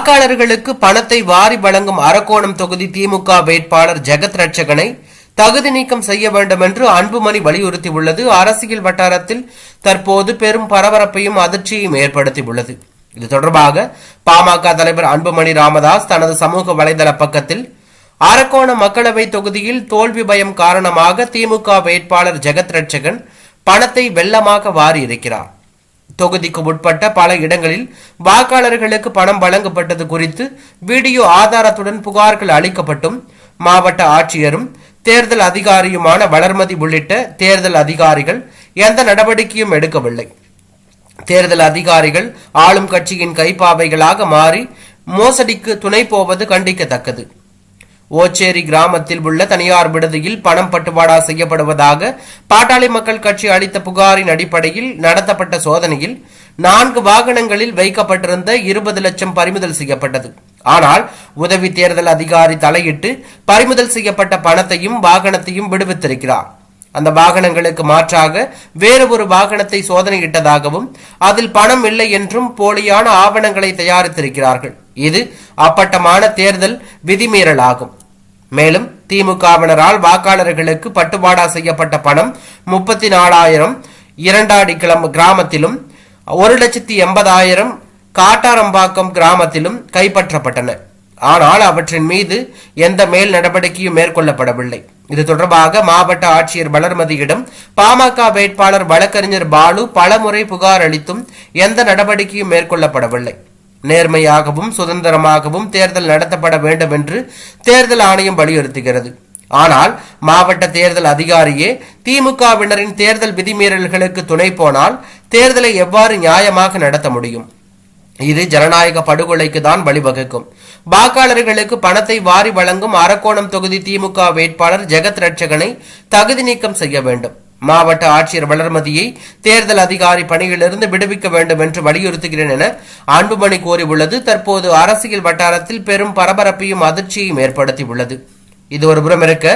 வாக்காளர்களுக்கு பணத்தை வாரி வழங்கும் அரக்கோணம் தொகுதி திமுக வேட்பாளர் ஜெகத் ரட்சகனை தகுதி நீக்கம் செய்ய வேண்டும் என்று அன்புமணி வலியுறுத்தியுள்ளது அரசியல் வட்டாரத்தில் தற்போது பெரும் பரபரப்பையும் அதிர்ச்சியையும் ஏற்படுத்தியுள்ளது. இது தொடர்பாக பாமக தலைவர் அன்புமணி ராமதாஸ் தனது சமூக வலைதள பக்கத்தில் அரக்கோணம் மக்களவை தொகுதியில் தோல்வி பயம் காரணமாக திமுக வேட்பாளர் ஜெகத் ரட்சகன் பணத்தை வெள்ளமாக வாரி இருக்கிறார். தொகுதிக்கு உட்பட்ட பல இடங்களில் வாக்காளர்களுக்கு பணம் வழங்கப்பட்டது குறித்து வீடியோ ஆதாரத்துடன் புகார்கள் அளிக்கப்பட்டும் மாவட்ட ஆட்சியரும் தேர்தல் அதிகாரியுமான வளர்மதி உள்ளிட்ட தேர்தல் அதிகாரிகள் எந்த நடவடிக்கையும் எடுக்கவில்லை. தேர்தல் அதிகாரிகள் ஆளும் கட்சியின் கைப்பாவைகளாக மாறி மோசடிக்கு துணை போவது கண்டிக்கத்தக்கது. ஓச்சேரி கிராமத்தில் உள்ள தனியார் விடுதியில் பணம் பட்டுவாடா செய்யப்படுவதாக பாட்டாளி மக்கள் கட்சி அளித்த புகாரின் அடிப்படையில் நடத்தப்பட்ட சோதனையில் 4 வாகனங்களில் வைக்கப்பட்டிருந்த 20 லட்சம் பறிமுதல் செய்யப்பட்டது. ஆனால் உதவி தேர்தல் அதிகாரி தலையிட்டு பறிமுதல் செய்யப்பட்ட பணத்தையும் வாகனத்தையும் விடுவித்திருக்கிறார். அந்த வாகனங்களுக்கு மாற்றாக வேறு ஒரு வாகனத்தை சோதனையிட்டதாகவும் அதில் பணம் இல்லை என்றும் போலியான ஆவணங்களை தயாரித்திருக்கிறார்கள். இது அப்பட்டமான தேர்தல் விதிமீறலாகும். மேலும் திமுகவினரால் வாக்காளர்களுக்கு பட்டுவாடா செய்யப்பட்ட பணம் 34,000 இரண்டாடி கிராமத்திலும் 1,80,000 காட்டாரம்பாக்கம் கிராமத்திலும் கைப்பற்றப்பட்டன. ஆனால் அவற்றின் மீது எந்த மேல் நடவடிக்கையும் மேற்கொள்ளப்படவில்லை. இது தொடர்பாக மாவட்ட ஆட்சியர் வளர்மதியிடம் பாமக வேட்பாளர் வழக்கறிஞர் பாலு பலமுறை புகார் அளித்தும் எந்த நடவடிக்கையும் மேற்கொள்ளப்படவில்லை. நேர்மையாகவும் சுதந்திரமாகவும் தேர்தல் நடத்தப்பட வேண்டும் என்று தேர்தல் ஆணையம் வலியுறுத்துகிறது. ஆனால் மாவட்ட தேர்தல் அதிகாரியே திமுகவினரின் தேர்தல் விதிமீறல்களுக்கு துணை போனால் தேர்தலை எவ்வாறு நியாயமாக நடத்த முடியும்? இது ஜனநாயக படுகொலைக்கு தான் வழிவகுக்கும். வாக்காளர்களுக்கு பணத்தை வாரி வழங்கும் அரக்கோணம் தொகுதி திமுக வேட்பாளர் ஜெகத் ரட்சகனை தகுதி நீக்கம் செய்ய வேண்டும். மாவட்ட ஆட்சியர் வளர்மதியை தேர்தல் அதிகாரி பணியிலிருந்து விடுவிக்க வேண்டும் என்று வலியுறுத்துகிறேன் என அன்புமணி கோரியுள்ளது தற்போது அரசியல் வட்டாரத்தில் பெரும் பரபரப்பையும் அதிர்ச்சியையும் ஏற்படுத்தியுள்ளது. இது ஒரு புறம் இருக்க,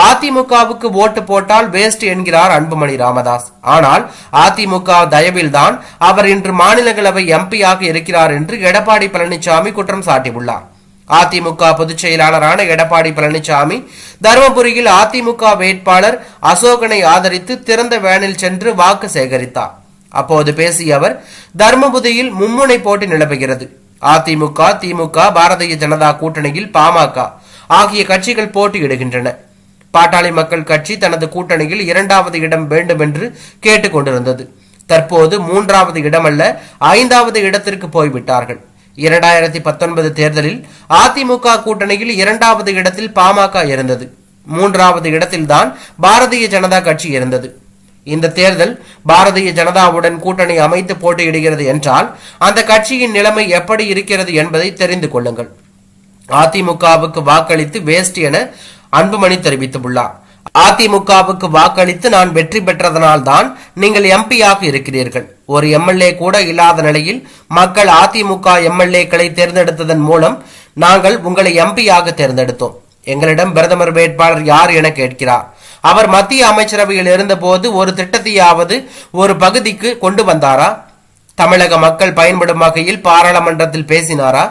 அதிமுகவுக்கு ஓட்டு போட்டால் வேஸ்ட் என்கிறார் அன்புமணி ராமதாஸ். ஆனால் அதிமுக தயவில்தான் அவர் இன்று மாநிலங்களவை எம்பியாக இருக்கிறார் என்று எடப்பாடி பழனிசாமி குற்றம் சாட்டியுள்ளார். அதிமுக பொதுச் செயலாளரான எடப்பாடி பழனிசாமி தருமபுரியில் அதிமுக வேட்பாளர் அசோகனை ஆதரித்து திறந்த வேனில் சென்று வாக்கு சேகரித்தார். அப்போது பேசிய அவர், தருமபுரியில் மும்முனை போட்டி நிலவுகிறது. அதிமுக, திமுக, பாரதிய ஜனதா கூட்டணியில் பாமக ஆகிய கட்சிகள் போட்டியிடுகின்றன. பாட்டாளி மக்கள் கட்சி தனது கூட்டணியில் 2வது இடம் வேண்டும் என்று கேட்டுக் கொண்டிருந்தது. தற்போது 3வது இடமல்ல 5வது இடத்திற்கு போய்விட்டார்கள். 2019 தேர்தலில் அதிமுக கூட்டணியில் 2வது இடத்தில் பாமக இருந்தது. 3வது இடத்தில்தான் பாரதிய ஜனதா கட்சி இருந்தது. இந்த தேர்தல் பாரதிய ஜனதாவுடன் கூட்டணி அமைத்து போட்டியிடுகிறது என்றால் அந்த கட்சியின் நிலைமை எப்படி இருக்கிறது என்பதை தெரிந்து கொள்ளுங்கள். அதிமுகவுக்கு வாக்களித்து வேஸ்ட் என அன்புமணி தெரிவித்துள்ளார். அதிமுகவுக்கு வாக்களித்து நான் வெற்றி பெற்றதனால் தான் நீங்கள் எம்பியாக இருக்கிறீர்கள். ஒரு எம்எல்ஏ கூட இல்லாத நிலையில் மக்கள் அதிமுக எம்எல்ஏக்களை தேர்ந்தெடுத்ததன் மூலம் நாங்கள் உங்களை எம்பியாக தேர்ந்தெடுத்தோம். எங்களிடம் பிரதமர் வேட்பாளர் யார் என கேட்கிறார். அவர் மத்திய அமைச்சரவையில் இருந்தபோது ஒரு திட்டத்தையாவது ஒரு பகுதிக்கு கொண்டு வந்தாரா? தமிழக மக்கள் பயன்படும் வகையில் பாராளுமன்றத்தில் பேசினாரா?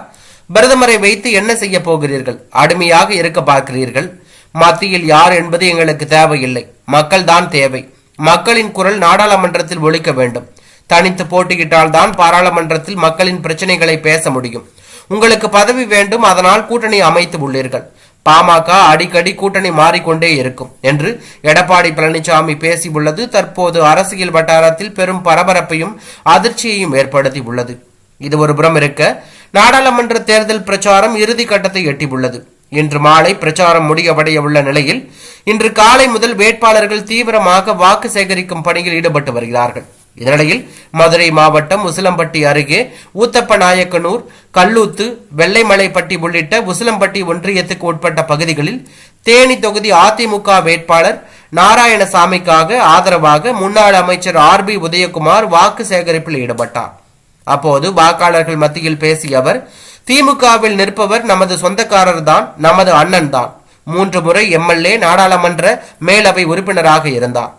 பிரதமரை வைத்து என்ன செய்ய போகிறீர்கள்? அடிமையாக இருக்க பார்க்கிறீர்கள். மத்தியில் யார் என்பது எங்களுக்கு தேவையில்லை, மக்கள் தான் தேவை. மக்களின் குரல் நாடாளுமன்றத்தில் ஒலிக்க வேண்டும். தனித்து போட்டியிட்டால் தான் பாராளுமன்றத்தில் மக்களின் பிரச்சனைகளை பேச முடியும். உங்களுக்கு பதவி வேண்டும், அதனால் கூட்டணி அமைத்து உள்ளீர்கள். பாமக அடிக்கடி கூட்டணி மாறிக்கொண்டே இருக்கும் என்று எடப்பாடி பழனிசாமி பேசியுள்ளது தற்போது அரசியல் வட்டாரத்தில் பெரும் பரபரப்பையும் அதிர்ச்சியையும் ஏற்படுத்தி உள்ளது. இது ஒரு புறம் இருக்க, நாடாளுமன்ற தேர்தல் பிரச்சாரம் இறுதி கட்டத்தை எட்டியுள்ளது. இன்று மாலை பிரச்சாரம் முடிவடைய உள்ள நிலையில் இன்று காலை முதல் வேட்பாளர்கள் தீவிரமாக வாக்கு சேகரிக்கும் பணியில் ஈடுபட்டு வருகிறார்கள். இதனிடையில் மதுரை மாவட்டம் உசிலம்பட்டி அருகே ஊத்தப்ப நாயக்கனூர், கல்லூத்து, வெள்ளைமலைப்பட்டி உள்ளிட்ட உசிலம்பட்டி ஒன்றியத்துக்கு உட்பட்ட பகுதிகளில் தேனி தொகுதி அதிமுக வேட்பாளர் நாராயணசாமிக்காக ஆதரவாக முன்னாள் அமைச்சர் RB உதயகுமார் வாக்கு சேகரிப்பில் ஈடுபட்டார். அப்போது வாக்காளர்கள் மத்தியில் பேசிய அவர், திமுகவில் நிற்பவர் நமது சொந்தக்காரர் தான், நமது அண்ணன் தான். 3 முறை எம்எல்ஏ, நாடாளுமன்ற மேலவை உறுப்பினராக இருந்தார்.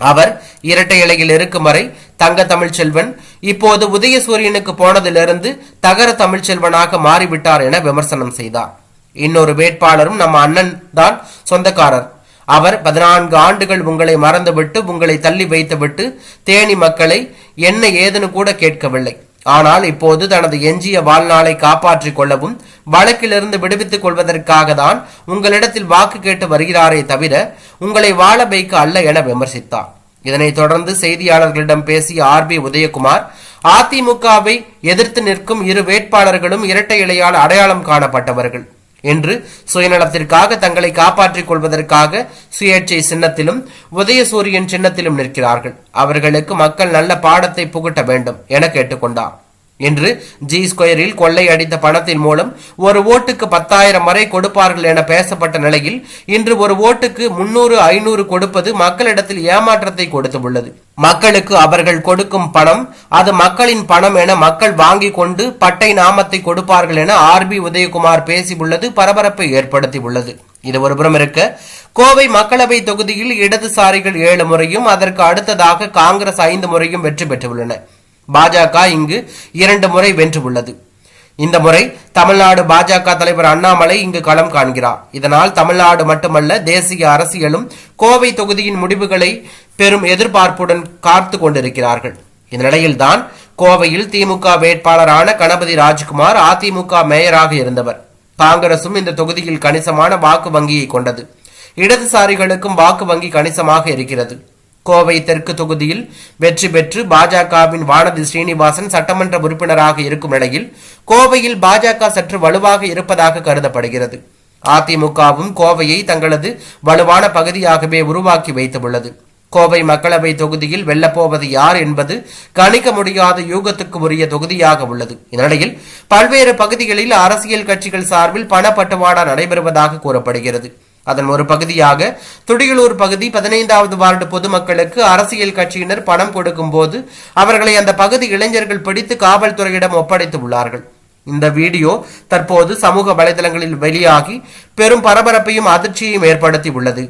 அவர் இரட்டை இலையில் இருக்கும் வரை தங்க தமிழ்ச்செல்வன் இப்போது உதயசூரியனுக்கு போனதிலிருந்து தகர தமிழ்ச்செல்வனாக மாறிவிட்டார் என விமர்சனம் செய்தார். இன்னொரு வேட்பாளரும் நம்ம அண்ணன் தான் சொந்தக்காரர். அவர் 14 ஆண்டுகள் உங்களை மறந்துவிட்டு உங்களை தள்ளி வைத்துவிட்டு தேனி மக்களை என்ன ஏதுன்னு கூட கேட்கவில்லை. ஆனால் இப்போது தனது எஞ்சிய வாழ்நாளை காப்பாற்றிக் கொள்ளவும் வழக்கிலிருந்து விடுவித்துக் கொள்வதற்காக தான் உங்களிடத்தில் வாக்கு கேட்டு வருகிறாரே தவிர உங்களை வாழ வைக்க அல்ல என விமர்சித்தார். இதனைத் தொடர்ந்து செய்தியாளர்களிடம் பேசிய ஆர்பி உதயகுமார், அதிமுகவை எதிர்த்து நிற்கும் இரு வேட்பாளர்களும் இரட்டை இலையால் அடையாளம் காணப்பட்டவர்கள் என்று சுயநலத்திற்காக தங்களை காப்பாற்றிக் கொள்வதற்காக சுயேட்சை சின்னத்திலும் உதயசூரியன் சின்னத்திலும் நிற்கிறார்கள். அவர்களுக்கு மக்கள் நல்ல பாடத்தை புகட்ட வேண்டும் என கேட்டுக்கொண்டார். இன்று ஜி ஸ்கொயரில் கொள்ளை அடித்த பணத்தின் மூலம் ஒரு ஓட்டுக்கு 10,000 வரை கொடுப்பார்கள் என பேசப்பட்ட நிலையில் இன்று ஒரு ஓட்டுக்கு 300-500 கொடுப்பது மக்களிடத்தில் ஏமாற்றத்தை கொடுத்துள்ளது. மக்களுக்கு அவர்கள் கொடுக்கும் பணம் அது மக்களின் பணம் என மக்கள் வாங்கி கொண்டு பட்டை நாமத்தை கொடுப்பார்கள் என ஆர்பி உதயகுமார் பேசியுள்ளது பரபரப்பை ஏற்படுத்தியுள்ளது. இது ஒருபுறம் இருக்க, கோவை மக்களவை தொகுதியில் இடதுசாரிகள் 7 முறையும் அதற்கு அடுத்ததாக காங்கிரஸ் 5 முறையும் வெற்றி பெற்றுள்ளன. பாஜக இங்கு 2 முறை வென்றுள்ளது. இந்த முறை தமிழ்நாடு பாஜக தலைவர் அண்ணாமலை இங்கு களம் காண்கிறார். இதனால் தமிழ்நாடு மட்டுமல்ல, தேசிய அரசியலும் கோவை தொகுதியின் முடிவுகளை பெரும் எதிர்பார்ப்புடன் காத்து கொண்டிருக்கிறார்கள். இந்த நிலையில்தான் கோவையில் திமுக வேட்பாளரான கணபதி ராஜ்குமார் அதிமுக மேயராக இருந்தவர். காங்கிரசும் இந்த தொகுதியில் கணிசமான வாக்கு வங்கியை கொண்டது. இடதுசாரிகளுக்கும் வாக்கு வங்கி கணிசமாக இருக்கிறது. கோவை தெற்கு தொகுதியில் வெற்றி பெற்று பாஜகவின் வானதி ஸ்ரீனிவாசன் சட்டமன்ற உறுப்பினராக இருக்கும் நிலையில் கோவையில் பாஜக சற்று வலுவாக இருப்பதாக கருதப்படுகிறது. அதிமுகவும் கோவையை தங்களது வலுவான பகுதியாகவே உருவாக்கி வைத்துள்ளது. கோவை மக்களவை தொகுதியில் வெல்லப்போவது யார் என்பது கணிக்க முடியாத யூகத்துக்கு உரிய தொகுதியாக உள்ளது. இந்நிலையில் பல்வேறு பகுதிகளில் அரசியல் கட்சிகள் சார்பில் பணப்பட்டுவாடா நடைபெறுவதாக கூறப்படுகிறது. அதன் ஒரு பகுதியாக துடியலூர் பகுதி 15வது வார்டு பொதுமக்களுக்கு அரசியல் கட்சியினர் பணம் கொடுக்கும் போது அவர்களை அந்த பகுதி இளைஞர்கள் பிடித்து காவல்துறையிடம் ஒப்படைத்து உள்ளார்கள். இந்த வீடியோ தற்போது சமூக வலைதளங்களில் வெளியாகி பெரும் பரபரப்பையும் அதிர்ச்சியையும் ஏற்படுத்தி உள்ளது.